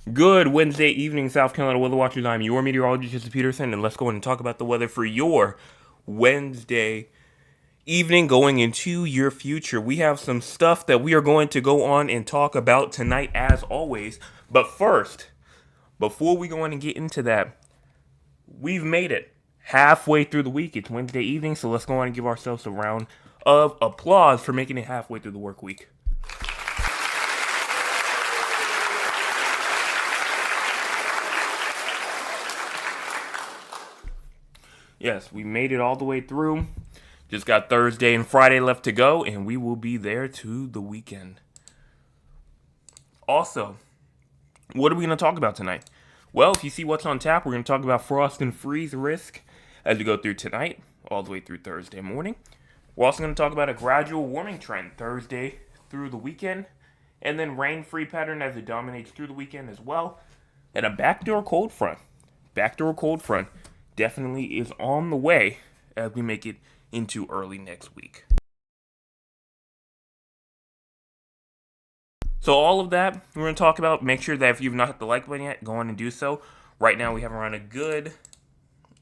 Good Wednesday evening, South Carolina weather watchers. I'm your meteorologist, Jesse Peterson, and let's go and talk about the weather for your Wednesday evening going into your future. We have some stuff that we are going to go on and talk about tonight, as always. But first, before we go on and get into that, we've made it halfway through the week. It's Wednesday evening, so let's go on and give ourselves a round of applause for making it halfway through the work week. Yes, we made it all the way through. Just got Thursday and Friday left to go, and we will be there to the weekend. Also, what are we going to talk about tonight? Well, if you see what's on tap, we're going to talk about frost and freeze risk as we go through tonight, all the way through Thursday morning. We're also going to talk about a gradual warming trend Thursday through the weekend, and then rain-free pattern as it dominates through the weekend as well, and a backdoor cold front. Backdoor cold front definitely is on the way as we make it into early next week. So all of that we're going to talk about. Make sure that if you've not hit the like button yet, go on and do so. Right now we have around a good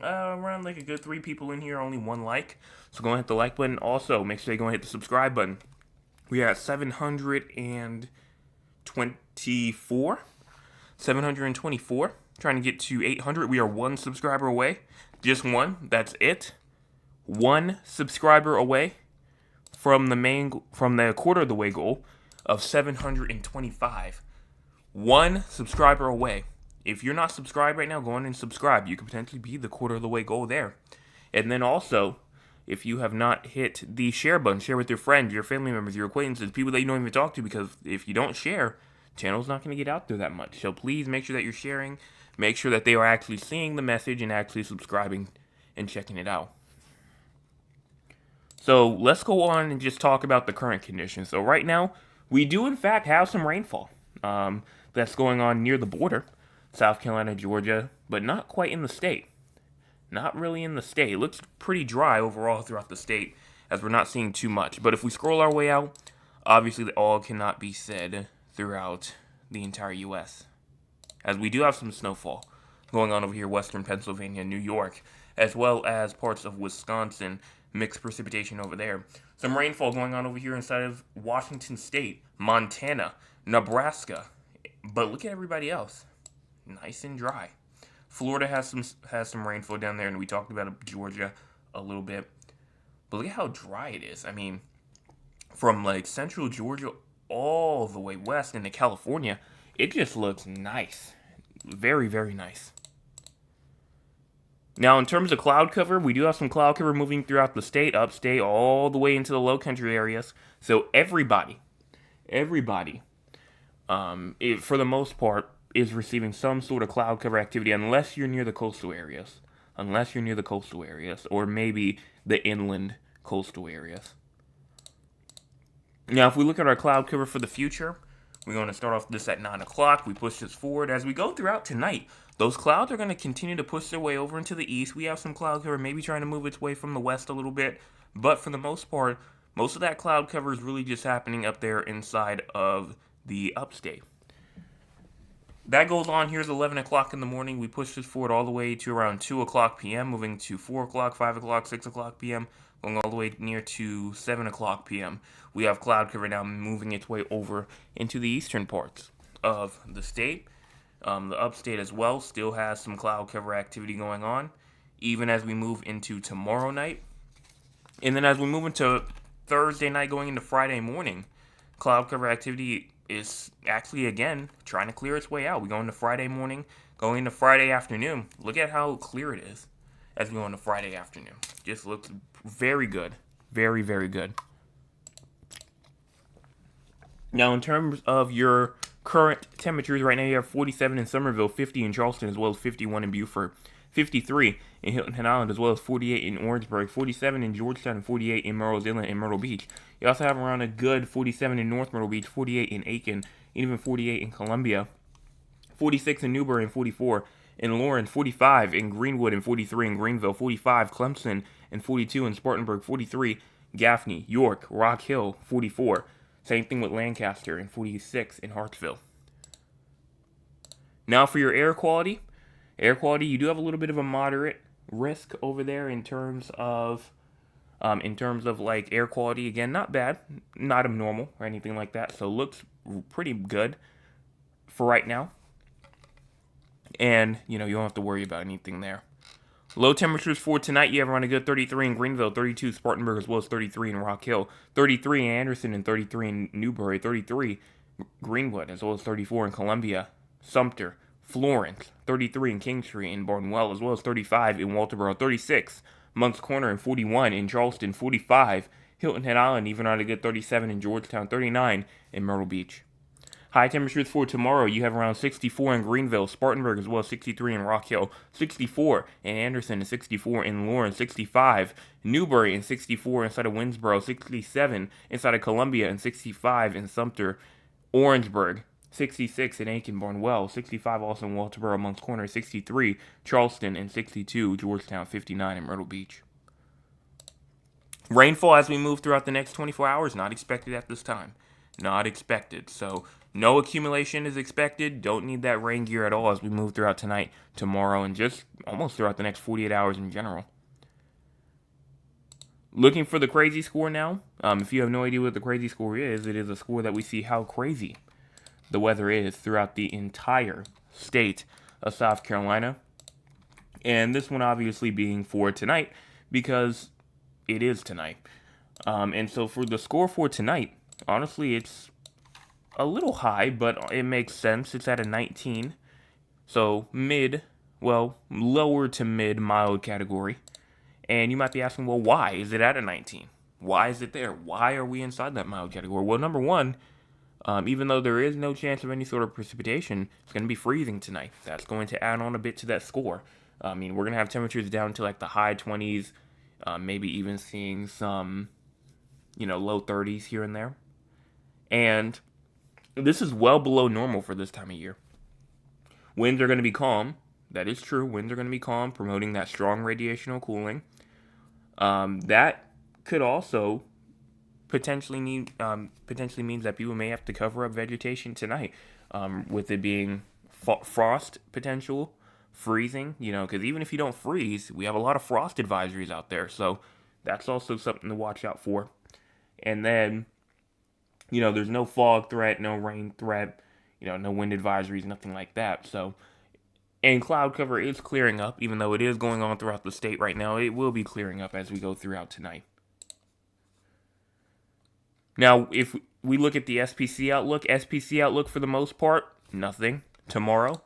3 people in here, only 1 like. So go and hit the like button. Also, make sure you go and hit the subscribe button. We are at 724. 724. Trying to get to 800. We are 1 subscriber away. Just 1. That's it. 1 subscriber away from the quarter of the way goal of 725. 1 subscriber away. If you're not subscribed right now, go on and subscribe. You could potentially be the quarter of the way goal there. And then also, if you have not hit the share button, share with your friends, your family members, your acquaintances, people that you don't even talk to, because if you don't share, channel's not going to get out there that much. So please make sure that you're sharing. Make sure that they are actually seeing the message and actually subscribing and checking it out. So let's go on and just talk about the current conditions. So right now, we do in fact have some rainfall that's going on near the border, South Carolina, Georgia, but not quite in the state. Not really in the state. It looks pretty dry overall throughout the state, as we're not seeing too much. But if we scroll our way out, obviously all cannot be said throughout the entire U.S., as we do have some snowfall going on over here, western Pennsylvania, New York, as well as parts of Wisconsin, mixed precipitation over there. Some rainfall going on over here inside of Washington State, Montana, Nebraska. But look at everybody else. Nice and dry. Florida has some rainfall down there, and we talked about Georgia a little bit. But look at how dry it is. I mean, from like central Georgia all the way west into California, it just looks nice. Very, very nice. Now, in terms of cloud cover, we do have some cloud cover moving throughout the state, upstate, all the way into the low country areas. So everybody, for the most part, is receiving some sort of cloud cover activity, unless you're near the coastal areas. Or maybe the inland coastal areas. Now, if we look at our cloud cover for the future, we're going to start off this at 9 o'clock. We push this forward. As we go throughout tonight, those clouds are going to continue to push their way over into the east. We have some cloud cover maybe trying to move its way from the west a little bit. But for the most part, most of that cloud cover is really just happening up there inside of the upstate. That goes on. Here's 11 o'clock in the morning. We push this forward all the way to around 2 o'clock p.m., moving to 4 o'clock, 5 o'clock, 6 o'clock p.m., going all the way near to 7 o'clock p.m. We have cloud cover now moving its way over into the eastern parts of the state. The upstate as well still has some cloud cover activity going on, even as we move into tomorrow night. And then as we move into Thursday night going into Friday morning, cloud cover activity is actually, again, trying to clear its way out. We go into Friday morning, going into Friday afternoon. Look at how clear it is as we go into Friday afternoon. Just looks very good. Very, very good. Now, in terms of your current temperatures, right now you have 47 in Somerville, 50 in Charleston, as well as 51 in Beaufort, 53 in Hilton Island, as well as 48 in Orangeburg, 47 in Georgetown, and 48 in Murrells Inlet and Myrtle Beach. You also have around a good 47 in North Myrtle Beach, 48 in Aiken, and even 48 in Columbia, 46 in Newberry, and 44 in Lawrence, 45 in Greenwood, and 43 in Greenville, 45 Clemson, and 42 in Spartanburg, 43 Gaffney, York, Rock Hill, 44. Same thing with Lancaster, and 46 in Hartsville. Now for your air quality. Air quality, you do have a little bit of a moderate risk over there in terms of like air quality. Again, not bad, not abnormal or anything like that. So looks pretty good for right now. And, you don't have to worry about anything there. Low temperatures for tonight, you have around a good 33 in Greenville, 32 Spartanburg, as well as 33 in Rock Hill, 33 in Anderson, and 33 in Newberry, 33 Greenwood, as well as 34 in Columbia, Sumter, Florence, 33 in Kingstree and Barnwell, as well as 35 in Walterboro, 36 Moncks Corner, and 41 in Charleston, 45 Hilton Head Island, even on a good 37 in Georgetown, 39 in Myrtle Beach. High temperatures for tomorrow, you have around 64 in Greenville, Spartanburg, as well as 63 in Rock Hill, 64 in Anderson, and 64 in Lawrence, 65 in Newberry, and 64 inside of Winsboro, 67 inside of Columbia, and 65 in Sumter, Orangeburg, 66 in Aiken, Barnwell, 65 also in Walterboro, Moncks Corner, 63 Charleston, and 62 Georgetown, 59 in Myrtle Beach. Rainfall as we move throughout the next 24 hours, not expected at this time. Not expected. So no accumulation is expected. Don't need that rain gear at all as we move throughout tonight, tomorrow, and just almost throughout the next 48 hours in general. Looking for the crazy score now. If you have no idea what the crazy score is, it is a score that we see how crazy the weather is throughout the entire state of South Carolina. And this one obviously being for tonight because it is tonight. And so for the score for tonight, honestly, it's a little high, but it makes sense. It's at a 19. So lower to mid mild category. And you might be asking, well, why is it at a 19? Why is it there? Why are we inside that mild category? Well, number one, even though there is no chance of any sort of precipitation, it's going to be freezing tonight. That's going to add on a bit to that score. I mean, we're going to have temperatures down to like the high 20s, maybe even seeing some, low 30s here and there. And this is well below normal for this time of year. Winds are going to be calm. That is true. Winds are going to be calm, promoting that strong radiational cooling. That could also potentially means that people may have to cover up vegetation tonight, with it being frost potential, freezing. Because even if you don't freeze, we have a lot of frost advisories out there. So that's also something to watch out for. And then, there's no fog threat, no rain threat, no wind advisories, nothing like that. So, and cloud cover is clearing up, even though it is going on throughout the state right now. It will be clearing up as we go throughout tonight. Now, if we look at the SPC outlook for the most part, nothing. Tomorrow,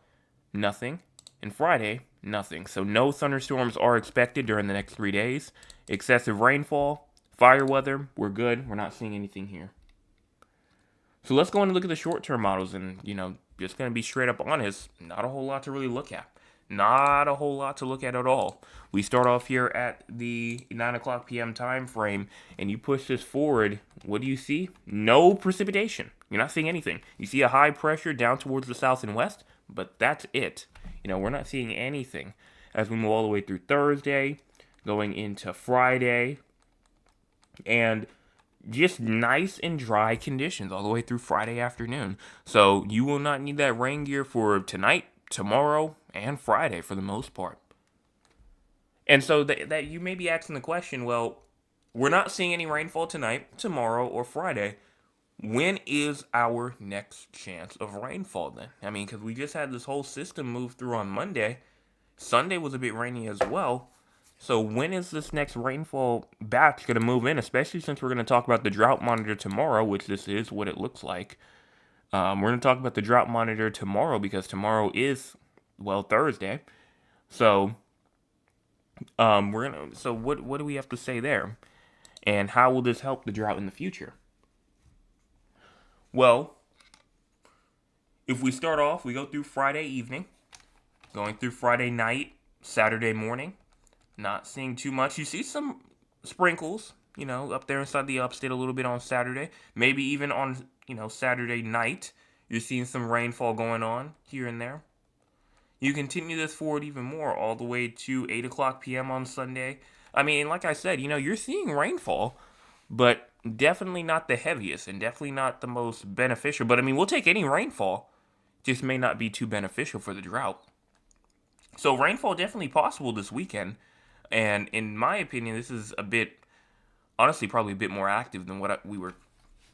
nothing. And Friday, nothing. So no thunderstorms are expected during the next 3 days. Excessive rainfall, fire weather, we're good. We're not seeing anything here. So let's go and look at the short-term models and, just going to be straight up honest, not a whole lot to really look at. Not a whole lot to look at all. We start off here at the 9 o'clock p.m. time frame, and you push this forward. What do you see? No precipitation. You're not seeing anything. You see a high pressure down towards the south and west, but that's it. We're not seeing anything as we move all the way through Thursday, going into Friday, and just nice and dry conditions all the way through Friday afternoon. So you will not need that rain gear for tonight, tomorrow, and Friday for the most part. And so that you may be asking the question, well, we're not seeing any rainfall tonight, tomorrow, or Friday. When is our next chance of rainfall then? I mean, because we just had this whole system move through on Monday. Sunday was a bit rainy as well. So when is this next rainfall batch going to move in, especially since we're going to talk about the drought monitor tomorrow, which this is what it looks like. We're going to talk about the drought monitor tomorrow because tomorrow is, Thursday. So what do we have to say there? And how will this help the drought in the future? Well, if we start off, we go through Friday evening, going through Friday night, Saturday morning. Not seeing too much. You see some sprinkles, up there inside the upstate a little bit on Saturday. Maybe even on, Saturday night, you're seeing some rainfall going on here and there. You continue this forward even more all the way to 8 o'clock p.m. on Sunday. I mean, like I said, you're seeing rainfall, but definitely not the heaviest and definitely not the most beneficial. But, I mean, we'll take any rainfall. just may not be too beneficial for the drought. So rainfall definitely possible this weekend. And in my opinion, this is a bit, honestly, probably a bit more active than what we were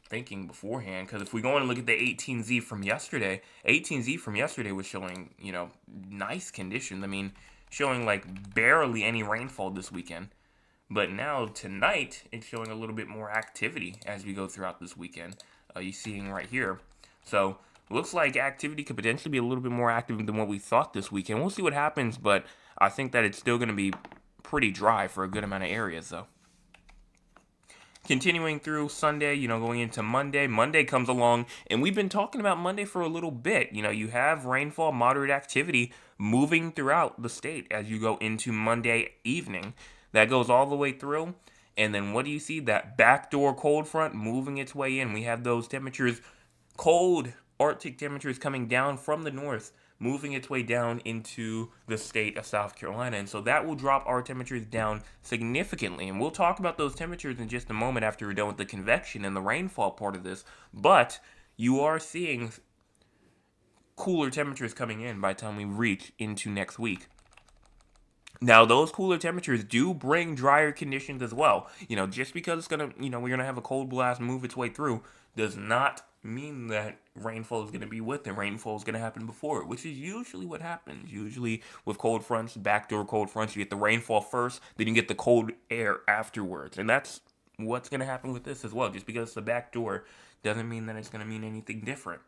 thinking beforehand. Because if we go and look at the 18Z from yesterday, 18Z from yesterday was showing, nice conditions. I mean, showing like barely any rainfall this weekend. But now tonight, it's showing a little bit more activity as we go throughout this weekend. You're seeing right here. So looks like activity could potentially be a little bit more active than what we thought this weekend. We'll see what happens, but I think that it's still going to be pretty dry for a good amount of areas, though. Continuing through Sunday, going into Monday. Monday comes along, and we've been talking about Monday for a little bit. You have rainfall, moderate activity moving throughout the state as you go into Monday evening. That goes all the way through. And then what do you see? That backdoor cold front moving its way in. We have those temperatures, cold Arctic temperatures coming down from the north, moving its way down into the state of South Carolina. And so that will drop our temperatures down significantly. And we'll talk about those temperatures in just a moment after we're done with the convection and the rainfall part of this. But you are seeing cooler temperatures coming in by the time we reach into next week. Now, those cooler temperatures do bring drier conditions as well. Just because it's going to, we're going to have a cold blast move its way through does not mean that rainfall is going to be with it. Rainfall is going to happen before it, which is usually what happens. Usually with cold fronts, backdoor cold fronts, you get the rainfall first, then you get the cold air afterwards. And that's what's going to happen with this as well. Just because it's a backdoor doesn't mean that it's going to mean anything different.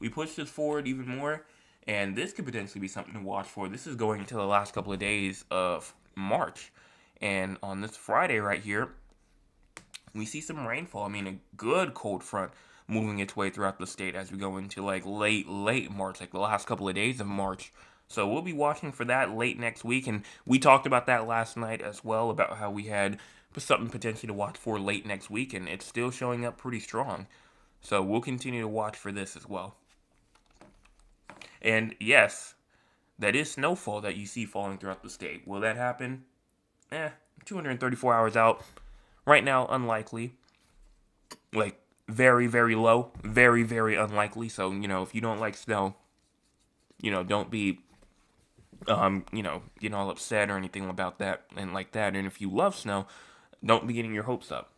We push this forward even more. And this could potentially be something to watch for. This is going into the last couple of days of March. And on this Friday right here, we see some rainfall. I mean, a good cold front moving its way throughout the state as we go into like late March, like the last couple of days of March. So we'll be watching for that late next week. And we talked about that last night as well, about how we had something potentially to watch for late next week. And it's still showing up pretty strong. So we'll continue to watch for this as well. And yes, that is snowfall that you see falling throughout the state. Will that happen? 234 hours out. Right now, unlikely. Like, very, very low. Very, very unlikely. So, if you don't like snow, don't be, getting all upset or anything about that and like that. And if you love snow, don't be getting your hopes up.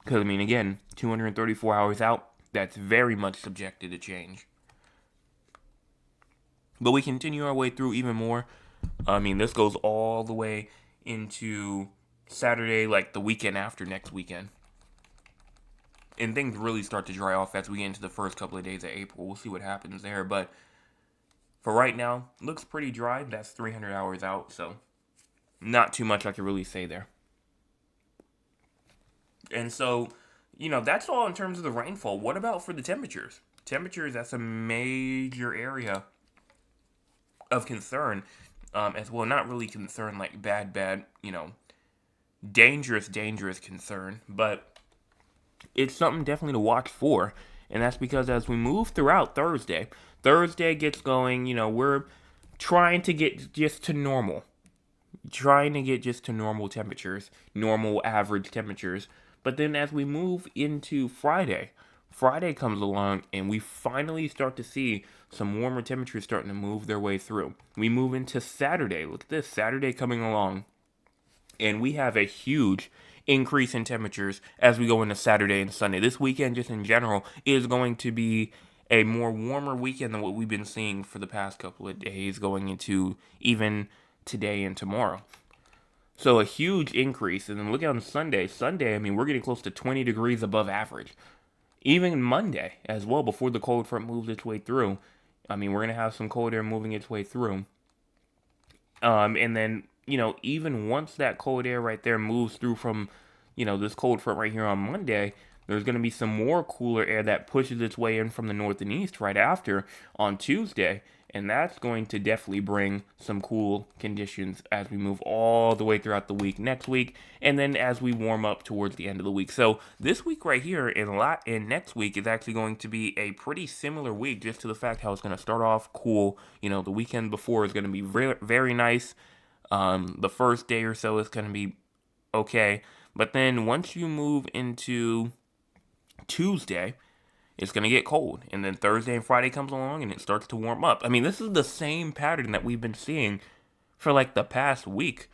Because, again, 234 hours out, that's very much subjected to change. But we continue our way through even more. This goes all the way into Saturday, like the weekend after next weekend. And things really start to dry off as we get into the first couple of days of April. We'll see what happens there. But for right now, looks pretty dry. That's 300 hours out, so not too much I can really say there. And so, that's all in terms of the rainfall. What about for the temperatures? Temperatures, that's a major area of concern as well. Not really concern like bad, dangerous concern, but it's something definitely to watch for. And that's because as we move throughout Thursday gets going, we're trying to get just to normal. Temperatures, normal average temperatures. But then as we move into Friday comes along and we finally start to see some warmer temperatures starting to move their way through. We move into Saturday. Look at this, Saturday coming along. And we have a huge increase in temperatures as we go into Saturday and Sunday. This weekend, just in general, is going to be a more warmer weekend than what we've been seeing for the past couple of days, going into even today and tomorrow. So a huge increase. And then look on Sunday. We're getting close to 20 degrees above average. Even Monday as well, before the cold front moves its way through. We're going to have some cold air moving its way through. And then, even once that cold air right there moves through from, this cold front right here on Monday, there's going to be some more cooler air that pushes its way in from the north and east right after on Tuesday. And that's going to definitely bring some cool conditions as we move all the way throughout the week next week, and then as we warm up towards the end of the week. So this week right here and next week is actually going to be a pretty similar week, just to the fact how it's going to start off cool. The weekend before is going to be very, very nice. The first day or so is going to be okay. But then once you move into Tuesday, it's going to get cold. And then Thursday and Friday comes along and it starts to warm up. I mean, this is the same pattern that we've been seeing for like the past week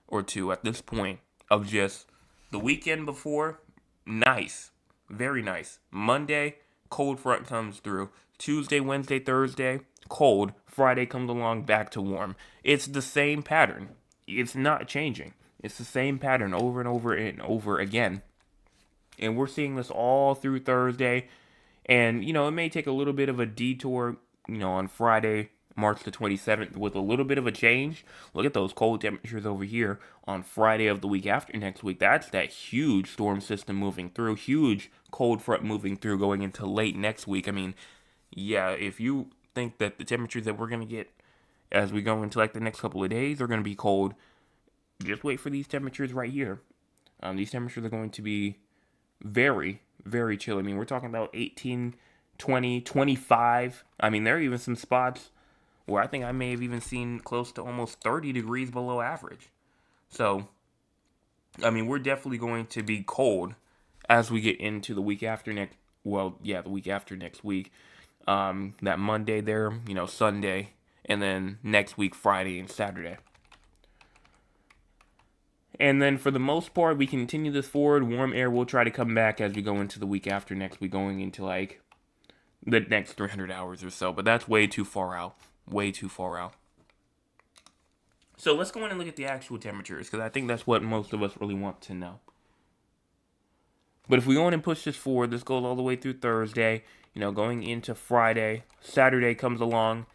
or two at this point, of just the weekend before, nice, very nice. Monday, cold front comes through. Tuesday, Wednesday, Thursday, cold. Friday comes along, back to warm. It's the same pattern. It's not changing. It's the same pattern over and over and over again. And we're seeing this all through Thursday. And, it may take a little bit of a detour, on Friday, March the 27th, with a little bit of a change. Look at those cold temperatures over here on Friday of the week after next week. That's that huge storm system moving through, huge cold front moving through going into late next week. I mean, yeah, if you think that the temperatures that we're going to get as we go into like the next couple of days are going to be cold, just wait for these temperatures right here. These temperatures are going to be very, very chill. I mean, we're talking about 18, 20, 25. I mean, there are even some spots where I think I may have even seen close to almost 30 degrees below average. So, I mean, we're definitely going to be cold as we get into the week after next. Well, yeah, the week after next week. That Monday there, Sunday, and then next week, Friday and Saturday. And then for the most part, we continue this forward. Warm air will try to come back as we go into the week after next week, going into like the next 300 hours or so. But that's way too far out. Way too far out. So let's go in and look at the actual temperatures, because I think that's what most of us really want to know. But if we go in and push this forward, this goes all the way through Thursday, going into Friday. Saturday comes along,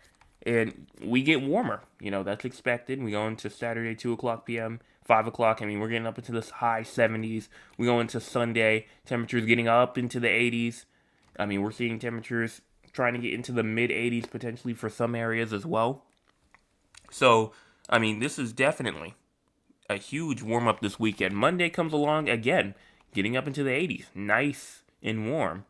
and we get warmer. That's expected. We go into Saturday, 2 o'clock p.m., 5 o'clock. I mean, we're getting up into the high 70s. We go into Sunday, temperatures getting up into the 80s. I mean, we're seeing temperatures trying to get into the mid 80s potentially for some areas as well. So, I mean, this is definitely a huge warm up this weekend. Monday comes along again, getting up into the 80s. Nice and warm.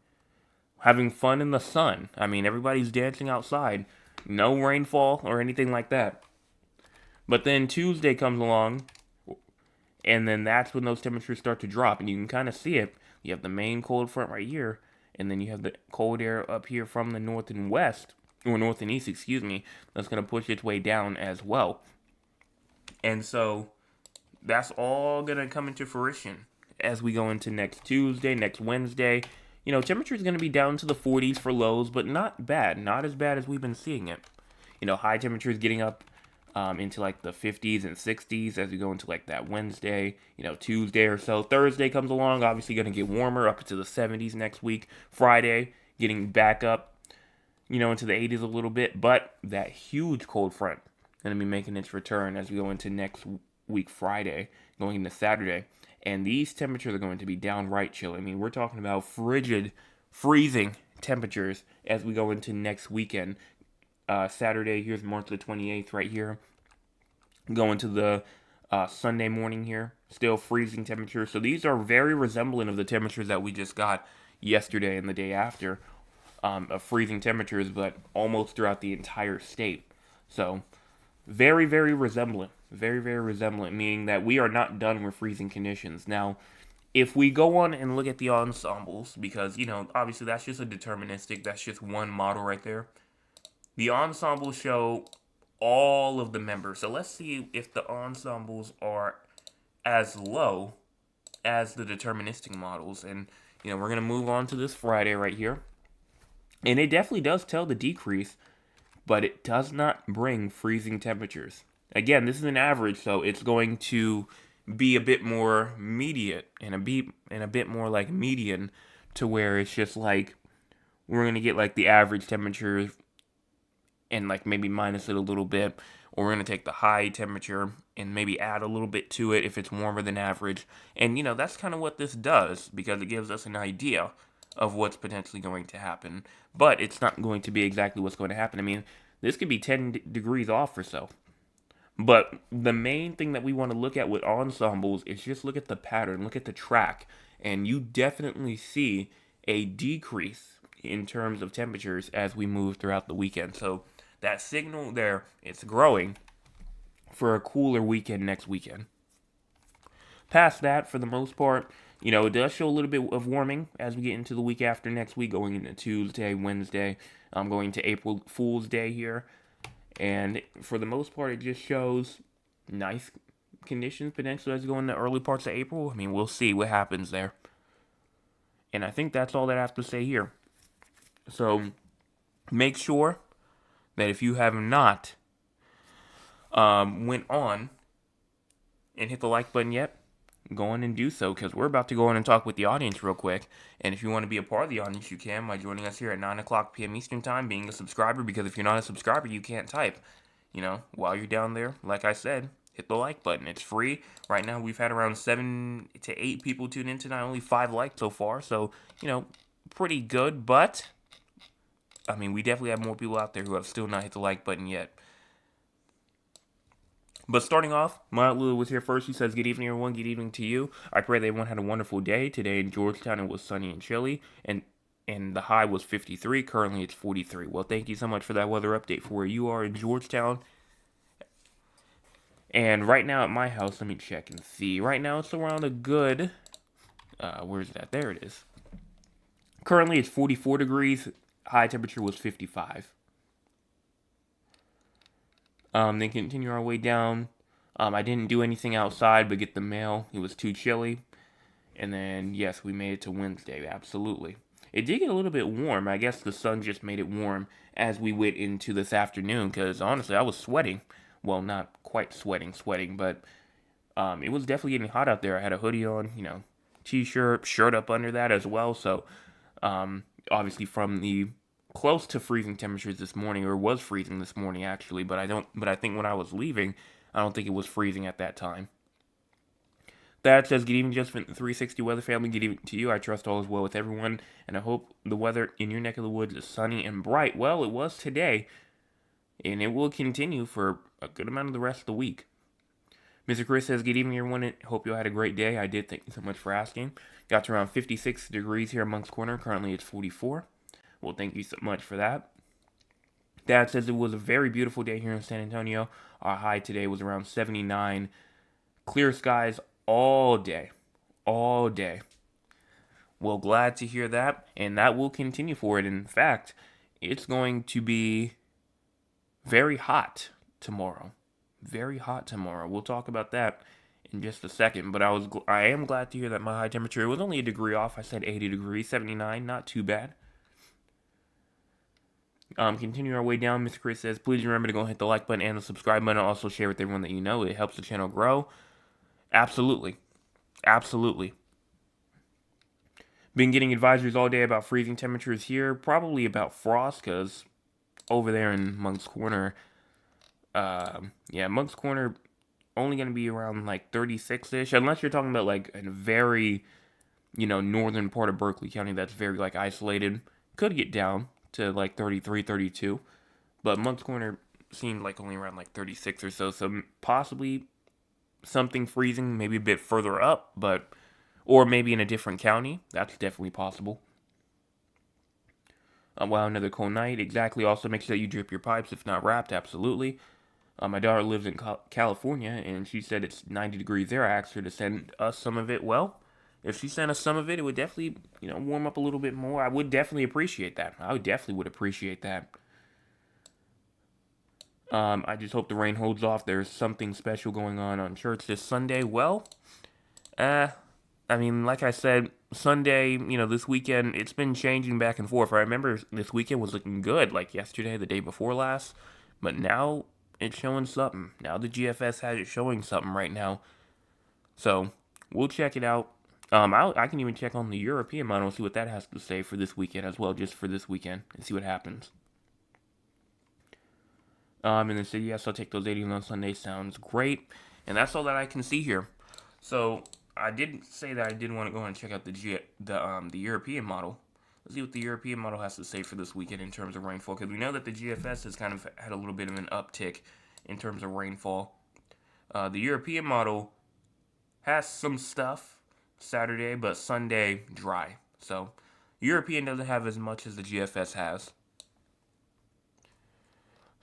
Having fun in the sun. I mean, everybody's dancing outside. No rainfall or anything like that. But then Tuesday comes along, and then that's when those temperatures start to drop. And you can kind of see it. You have the main cold front right here, and then you have the cold air up here from the north and west, or north and east, excuse me, that's going to push its way down as well. And so that's all going to come into fruition as we go into next Tuesday, next Wednesday. Temperature is going to be down to the 40s for lows, but not bad. Not as bad as we've been seeing it. High temperatures getting up into like the 50s and 60s as we go into like that Wednesday, Tuesday or so. Thursday comes along, obviously going to get warmer up into the 70s next week. Friday getting back up, into the 80s a little bit, but that huge cold front going to be making its return as we go into next week Friday, going into Saturday. And these temperatures are going to be downright chill. I mean, we're talking about frigid, freezing temperatures as we go into next weekend. Saturday, here's March the 28th right here. Going to the Sunday morning here, still freezing temperatures. So these are very resemblant of the temperatures that we just got yesterday and the day after, of freezing temperatures, but almost throughout the entire state. So very, very resemblant. Very, very resemblant, meaning that we are not done with freezing conditions. Now, if we go on and look at the ensembles, because, obviously that's just that's just one model right there. The ensembles show all of the members. So let's see if the ensembles are as low as the deterministic models. And, we're going to move on to this Friday right here. And it definitely does tell the decrease, but it does not bring freezing temperatures. Again, this is an average, so it's going to be a bit more mediate and a bit more like median, to where it's just like we're going to get like the average temperature and like maybe minus it a little bit, or we're going to take the high temperature and maybe add a little bit to it if it's warmer than average. And that's kind of what this does, because it gives us an idea of what's potentially going to happen, but it's not going to be exactly what's going to happen. I mean, this could be 10 degrees off or so. But the main thing that we want to look at with ensembles is just look at the pattern, look at the track, and you definitely see a decrease in terms of temperatures as we move throughout the weekend. So that signal there, it's growing for a cooler weekend next weekend. Past that, for the most part, It does show a little bit of warming as we get into the week after next week, going into Tuesday, Wednesday, going to April Fool's Day here. And for the most part, it just shows nice conditions potentially as we go in the early parts of April. I mean, we'll see what happens there. And I think that's all that I have to say here. So make sure that if you have not went on and hit the like button yet, go on and do so, because we're about to go on and talk with the audience real quick. And if you want to be a part of the audience, you can by joining us here at 9 o'clock p.m. Eastern Time, being a subscriber, because if you're not a subscriber, you can't type. While you're down there, like I said, hit the like button. It's free. Right now, we've had around 7 to 8 people tune in tonight, only 5 likes so far. So, pretty good, but, I mean, we definitely have more people out there who have still not hit the like button yet. But starting off, Maya Lula was here first. She says, good evening, everyone. Good evening to you. I pray that everyone had a wonderful day. Today in Georgetown, it was sunny and chilly, and the high was 53. Currently, it's 43. Well, thank you so much for that weather update for where you are in Georgetown. And right now at my house, let me check and see. Right now, it's around a good... where's that? There it is. Currently, it's 44 degrees. High temperature was 55. Then continue our way down. I didn't do anything outside but get the mail. It was too chilly. And then, yes, we made it to Wednesday. Absolutely. It did get a little bit warm. I guess the sun just made it warm as we went into this afternoon, because honestly, I was sweating. Well, not quite sweating, but it was definitely getting hot out there. I had a hoodie on, t-shirt, shirt up under that as well. So, obviously from the close to freezing temperatures this morning, or was freezing this morning actually, but I think when I was leaving, I don't think it was freezing at that time. That says, good evening, Justin, 360 Weather Family. Good evening to you. I trust all is well with everyone, and I hope the weather in your neck of the woods is sunny and bright. Well, it was today, and it will continue for a good amount of the rest of the week. Mr. Chris says, good evening, everyone. Hope you all had a great day. I did. Thank you so much for asking. Got to around 56 degrees here in Moncks Corner. Currently, it's 44. Well, thank you so much for that. Dad says it was a very beautiful day here in San Antonio. Our high today was around 79. Clear skies all day. All day. Well, glad to hear that, and that will continue for it. In fact, it's going to be very hot tomorrow. Very hot tomorrow. We'll talk about that in just a second, but I am glad to hear that my high temperature was only a degree off. I said 80 degrees, 79, not too bad. Continue our way down. Mr. Chris says, please remember to go hit the like button and the subscribe button. Also share with everyone that you know. It helps the channel grow. Absolutely. Absolutely. Been getting advisories all day about freezing temperatures here. Probably about frost, because over there in Moncks Corner, Moncks Corner only going to be around like 36-ish. Unless you're talking about like a very, northern part of Berkeley County that's very like isolated. Could get down to like 33, 32. But Moncks Corner seemed like only around like 36 or so. So possibly something freezing, maybe a bit further up, or maybe in a different county. That's definitely possible. Another cold night. Exactly. Also, make sure that you drip your pipes if not wrapped. Absolutely. My daughter lives in California, and she said it's 90 degrees there. I asked her to send us some of it. Well, if she sent us some of it, it would definitely, warm up a little bit more. I would definitely appreciate that. I would appreciate that. I just hope the rain holds off. There's something special going on church this Sunday. Well, like I said, Sunday, this weekend, it's been changing back and forth. I remember this weekend was looking good, like yesterday, the day before last. But now it's showing something. Now the GFS has it showing something right now. So we'll check it out. I can even check on the European model and see what that has to say for this weekend as well, just for this weekend, and see what happens. And then say, yes, I'll take those 80 on Sunday. Sounds great. And that's all that I can see here. So I did say that I did want to go and check out the European model. Let's see what the European model has to say for this weekend in terms of rainfall, because we know that the GFS has kind of had a little bit of an uptick in terms of rainfall. The European model has some stuff Saturday, but Sunday dry. So European doesn't have as much as the GFS has.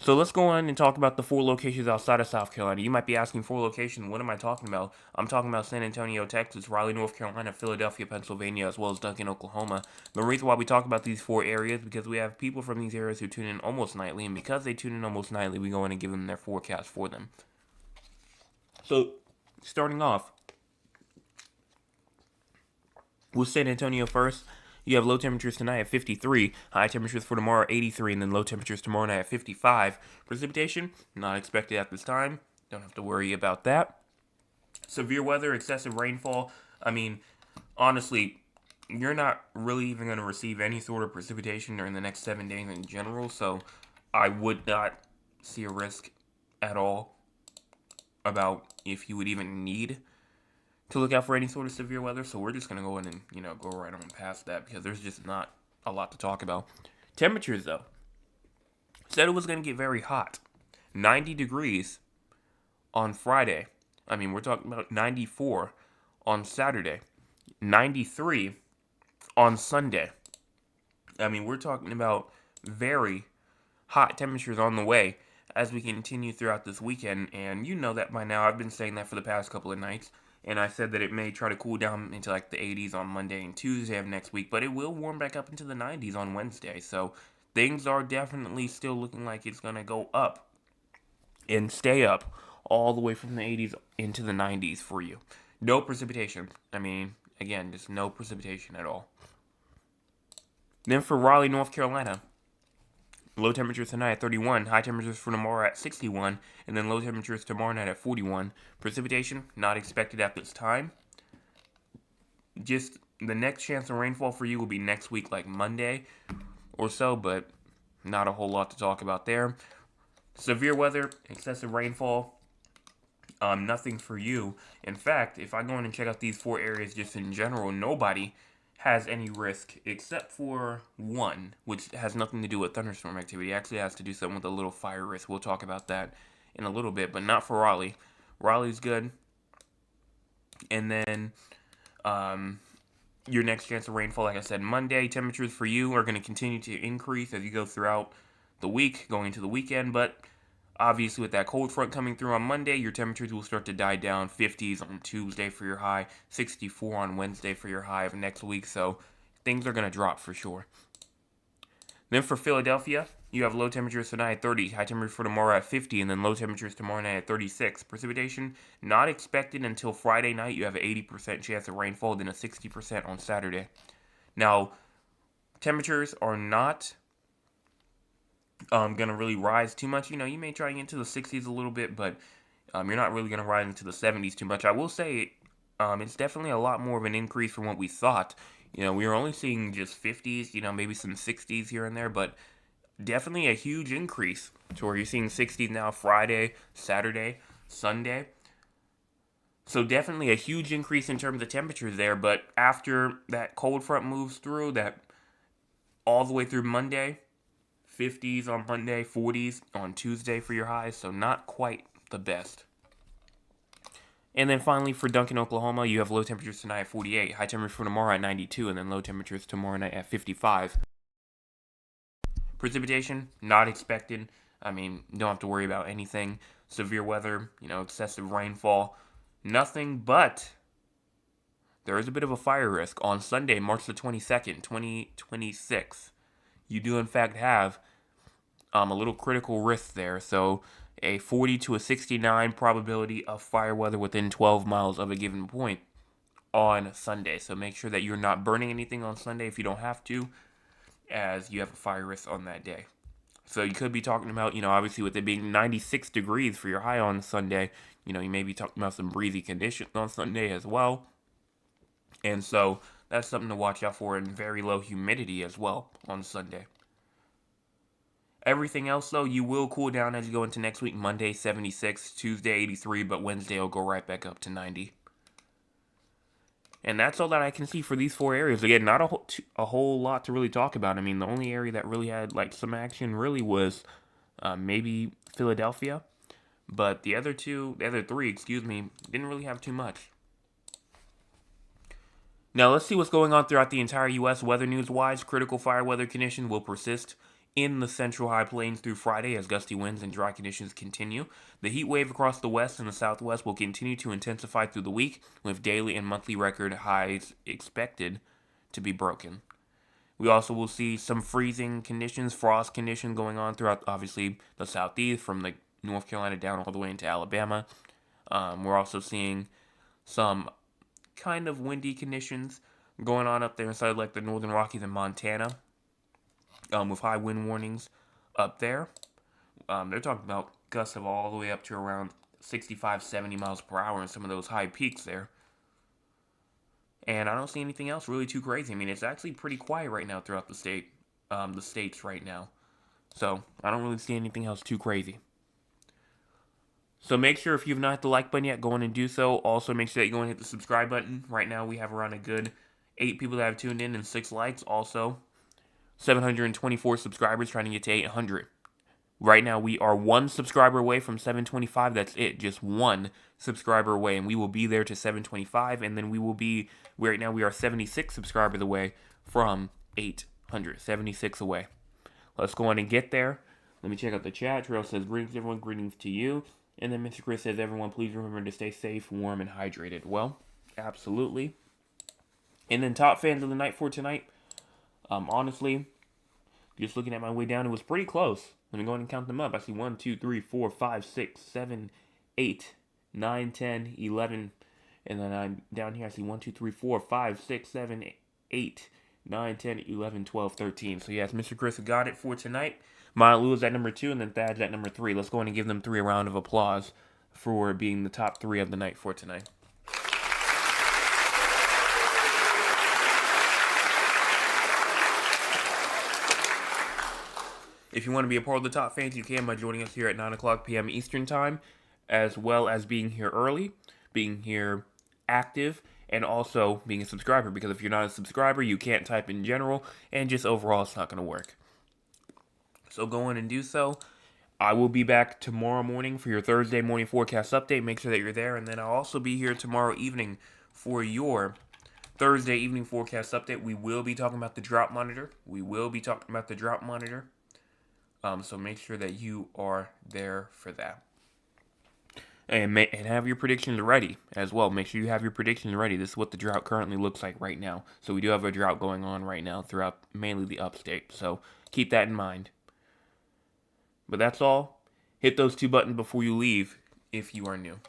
So let's go on and talk about the 4 locations outside of South Carolina. You might be asking 4 locations, what am I talking about? I'm talking about San Antonio, Texas, Raleigh, North Carolina, Philadelphia, Pennsylvania, as well as Duncan, Oklahoma. The reason why we talk about these 4 areas is because we have people from these areas who tune in almost nightly, and because they tune in almost nightly, we go in and give them their forecast for them. So, starting off with San Antonio first, you have low temperatures tonight at 53, high temperatures for tomorrow at 83, and then low temperatures tomorrow night at 55. Precipitation, not expected at this time. Don't have to worry about that. Severe weather, excessive rainfall. I mean, honestly, you're not really even going to receive any sort of precipitation during the next 7 days in general, so I would not see a risk at all about if you would even need to look out for any sort of severe weather. So we're just going to go in and, go right on past that because there's just not a lot to talk about. Temperatures, though. Said it was going to get very hot. 90 degrees on Friday. I mean, we're talking about 94 on Saturday. 93 on Sunday. I mean, we're talking about very hot temperatures on the way as we continue throughout this weekend. And you know that by now. I've been saying that for the past couple of nights. And I said that it may try to cool down into like the 80s on Monday and Tuesday of next week, but it will warm back up into the 90s on Wednesday. So things are definitely still looking like it's going to go up and stay up all the way from the 80s into the 90s for you. No precipitation. I mean, again, just no precipitation at all. Then for Raleigh, North Carolina, low temperatures tonight at 31, high temperatures for tomorrow at 61, and then low temperatures tomorrow night at 41. Precipitation, not expected at this time. Just the next chance of rainfall for you will be next week, like Monday or so, but not a whole lot to talk about there. Severe weather, excessive rainfall, nothing for you. In fact, if I go in and check out these 4 areas just in general, nobody has any risk except for one, which has nothing to do with thunderstorm activity. It actually has to do something with a little fire risk. We'll talk about that in a little bit, but not for Raleigh. Raleigh's good. And then your next chance of rainfall, like I said, Monday. Temperatures for you are going to continue to increase as you go throughout the week, going into the weekend, but obviously, with that cold front coming through on Monday, your temperatures will start to die down. 50s on Tuesday for your high, 64 on Wednesday for your high of next week. So things are going to drop for sure. Then for Philadelphia, you have low temperatures tonight at 30, high temperatures for tomorrow at 50, and then low temperatures tomorrow night at 36. Precipitation not expected until Friday night. You have an 80% chance of rainfall, then a 60% on Saturday. Now, temperatures are not gonna really rise too much. You may try to get into the 60s a little bit, but you're not really gonna rise into the 70s too much. I will say it's definitely a lot more of an increase from what we thought. We were only seeing just 50s, maybe some 60s here and there, but definitely a huge increase to where you're seeing 60s now Friday, Saturday, Sunday. So definitely a huge increase in terms of temperatures there, but after that cold front moves through, that all the way through Monday, 50s on Monday, 40s on Tuesday for your highs, so not quite the best. And then finally for Duncan, Oklahoma, you have low temperatures tonight at 48, high temperatures for tomorrow at 92, and then low temperatures tomorrow night at 55. Precipitation, not expected. I mean, don't have to worry about anything. Severe weather, excessive rainfall, nothing, but there is a bit of a fire risk on Sunday, March the 22nd, 2026. You do in fact have a little critical risk there. So a 40 to a 69 probability of fire weather within 12 miles of a given point on Sunday. So make sure that you're not burning anything on Sunday if you don't have to, as you have a fire risk on that day. So you could be talking about, obviously with it being 96 degrees for your high on Sunday, you may be talking about some breezy conditions on Sunday as well. And so that's something to watch out for, and very low humidity as well on Sunday. Everything else, though, you will cool down as you go into next week. Monday, 76, Tuesday, 83, but Wednesday will go right back up to 90. And that's all that I can see for these 4 areas. Again, not a whole lot to really talk about. I mean, the only area that really had some action really was maybe Philadelphia. But the other 3, didn't really have too much. Now, let's see what's going on throughout the entire U.S. weather news-wise. Critical fire weather conditions will persist in the central high plains through Friday as gusty winds and dry conditions continue. The heat wave across the west and the southwest will continue to intensify through the week, with daily and monthly record highs expected to be broken. We also will see some freezing conditions, frost conditions going on throughout, obviously, the southeast, from like North Carolina down all the way into Alabama. We're also seeing some kind of windy conditions going on up there inside like the Northern Rockies and Montana, with high wind warnings up there. They're talking about gusts of all the way up to around 65, 70 miles per hour in some of those high peaks there. And I don't see anything else really too crazy. I mean, it's actually pretty quiet right now throughout the states right now. So I don't really see anything else too crazy. So make sure, if you've not hit the like button yet, go in and do so. Also, make sure that you go and hit the subscribe button. Right now, we have around a good 8 people that have tuned in and 6 likes. Also, 724 subscribers, trying to get to 800. Right now, we are 1 subscriber away from 725. That's it. Just 1 subscriber away. And we will be there to 725. And then we will be, right now, we are 76 subscribers away from 800. 76 away. Let's go on and get there. Let me check out the chat. Trail says, greetings, everyone. Greetings to you. And then Mr. Chris says, everyone, please remember to stay safe, warm, and hydrated. Well, absolutely. And then top fans of the night for tonight. Honestly, just looking at my way down, it was pretty close. Let me go ahead and count them up. I see 1, 2, 3, 4, 5, 6, 7, 8, 9, 10, 11. And then I'm down here, I see 1, 2, 3, 4, 5, 6, 7, 8, 9, 10, 11, 12, 13. So yes, Mr. Chris got it for tonight. Malu is at number 2, and then Thad's at number 3. Let's go ahead and give them 3 a round of applause for being the top 3 of the night for tonight. If you want to be a part of the top fans, you can by joining us here at 9 o'clock p.m. Eastern Time, as well as being here early, being here active, and also being a subscriber. Because if you're not a subscriber, you can't type in general, and just overall, it's not going to work. So go in and do so. I will be back tomorrow morning for your Thursday morning forecast update. Make sure that you're there. And then I'll also be here tomorrow evening for your Thursday evening forecast update. We will be talking about the drought monitor. So make sure that you are there for that. And have your predictions ready as well. Make sure you have your predictions ready. This is what the drought currently looks like right now. So we do have a drought going on right now throughout mainly the upstate. So keep that in mind. But that's all. Hit those 2 buttons before you leave if you are new.